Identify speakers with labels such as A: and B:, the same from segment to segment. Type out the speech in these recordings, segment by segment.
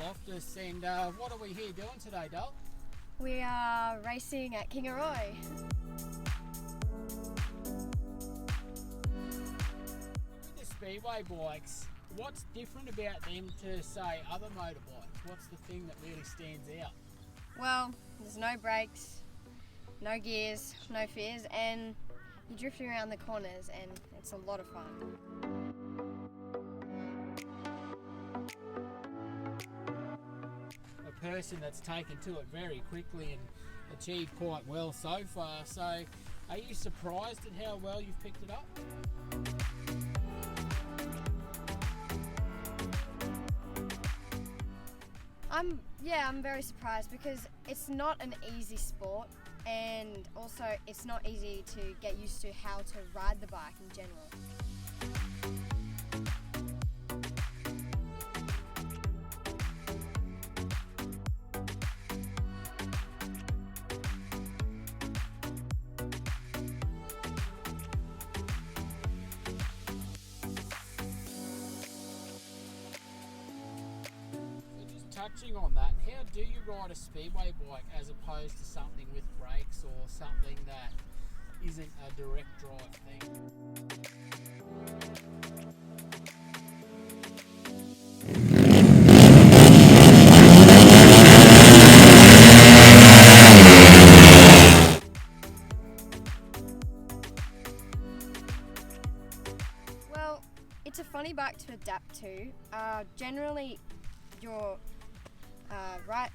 A: Loftus, and what are we here doing today, Dal?
B: We are racing at Kingaroy.
A: With the Speedway bikes, what's different about them to, say, other motorbikes? What's the thing that really stands out?
B: Well, there's no brakes, no gears, no fears, and you're drifting around the corners, and it's a lot of fun.
A: A person that's taken to it very quickly and achieved quite well so far. So, are you surprised at how well you've picked it up?
B: I'm very surprised because it's not an easy sport, and also it's not easy to get used to how to ride the bike in general.
A: Touching on that, how do you ride a Speedway bike as opposed to something with brakes or something that isn't a direct drive thing?
B: Well, it's a funny bike to adapt to. Generally, your right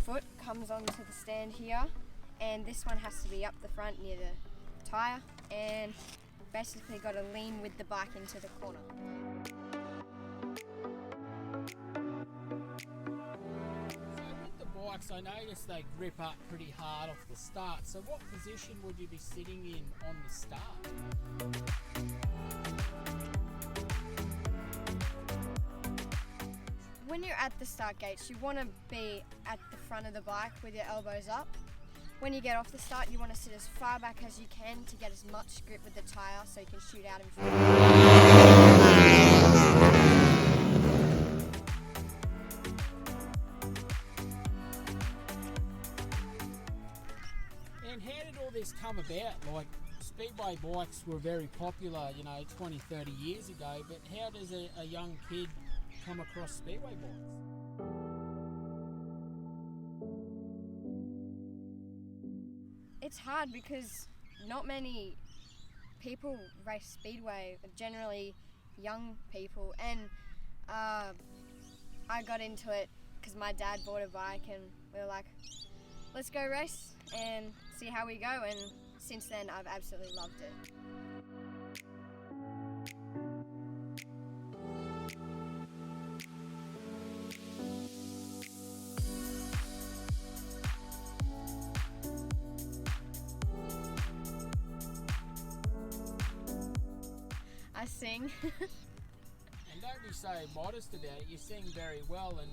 B: foot comes onto the stand here, and this one has to be up the front near the tyre, and basically got to lean with the bike into the corner.
A: So with the bikes, I noticed they grip up pretty hard off the start. So what position would you be sitting in on the start?
B: When you're at the start gates, you want to be at the front of the bike with your elbows up. When you get off the start, you want to sit as far back as you can to get as much grip with the tyre so you can shoot out in front.
A: And how did all this come about? Like, Speedway bikes were very popular, 20, 30 years ago, but how does a young kid come across Speedway bikes?
B: It's hard because not many people race Speedway, generally young people, and I got into it because my dad bought a bike and we were like, let's go race and see how we go, and since then I've absolutely loved it. I sing.
A: And don't be so modest about it. You sing very well, and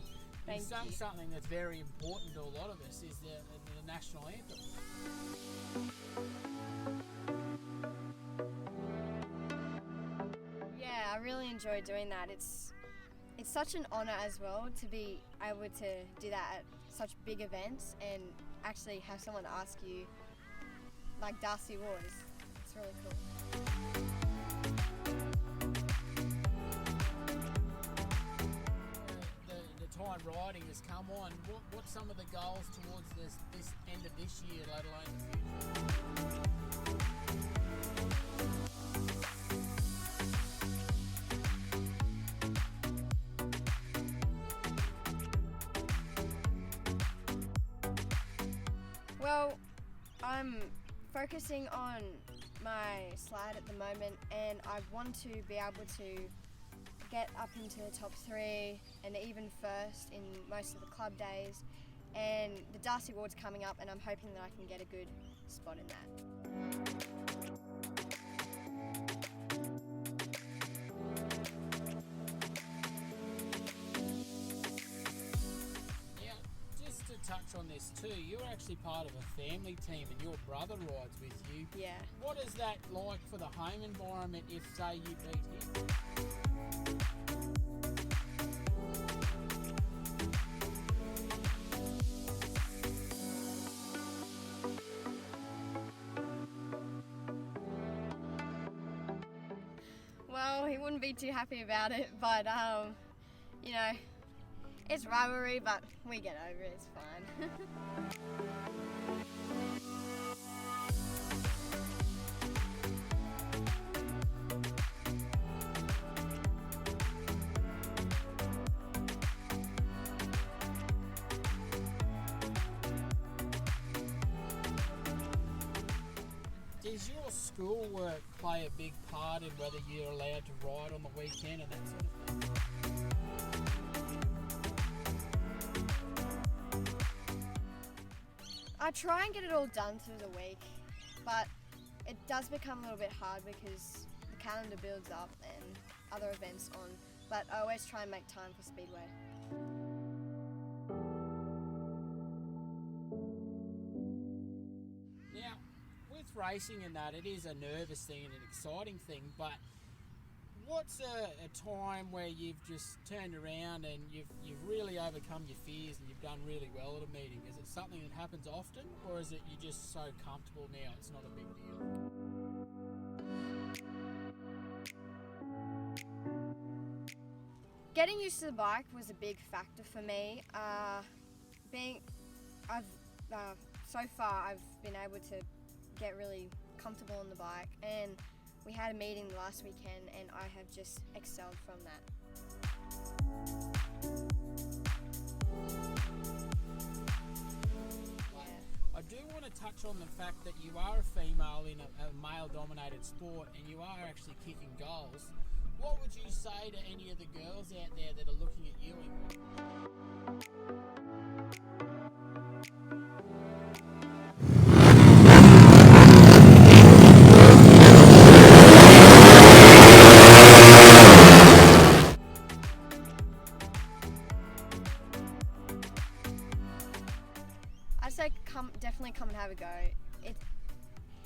B: Thank
A: sung
B: you.
A: something that's very important to a lot of us is the national anthem.
B: Yeah, I really enjoy doing that. It's such an honour as well to be able to do that at such big events and actually have someone ask you, like Darcy was. It's really cool.
A: The time riding has come on. What's some of the goals towards this end of this year, let alone the future?
B: Well, I'm focusing on my slide at the moment, and I want to be able to get up into the top 3 and even first in most of the club days, and the Darcy Award's coming up and I'm hoping that I can get a good spot in that.
A: Now, just to touch on this too, you're actually part of a family team and your brother rides with you.
B: Yeah.
A: What is that like for the home environment if, say, you beat him?
B: wouldn't be too happy about it, but you know, it's rivalry, but we get over it, it's fine.
A: Does your schoolwork play a big part in whether you're allowed to ride on the weekend and that sort of thing?
B: I try and get it all done through the week, but it does become a little bit hard because the calendar builds up and other events on, but I always try and make time for Speedway.
A: Now, with racing and that, it is a nervous thing and an exciting thing, but what's a time where you've just turned around and you've really overcome your fears and you've done really well at a meeting? Is it something that happens often, or is it you're just so comfortable now it's not a big deal?
B: Getting used to the bike was a big factor for me. So far I've been able to get really comfortable on the bike, and we had a meeting last weekend and I have just excelled from that.
A: I do want to touch on the fact that you are a female in a male-dominated sport and you are actually kicking goals. What would you say to any of the girls out there that are looking at you?
B: I'd say definitely come and have a go.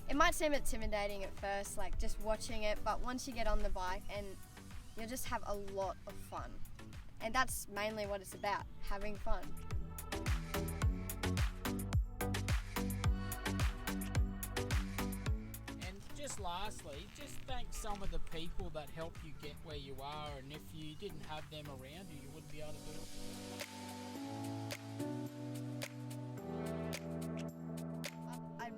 B: It might seem intimidating at first, like just watching it, but once you get on the bike and you'll just have a lot of fun. And that's mainly what it's about, having fun.
A: And just lastly, just thank some of the people that helped you get where you are, and if you didn't have them around you, you wouldn't be able to do it.
B: I'd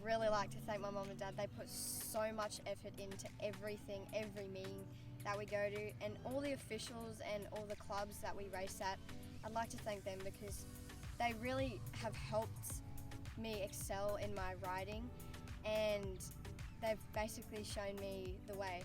B: really like to thank my mum and dad. They put so much effort into everything, every meeting that we go to, and all the officials and all the clubs that we race at. I'd like to thank them because they really have helped me excel in my riding, and they've basically shown me the way.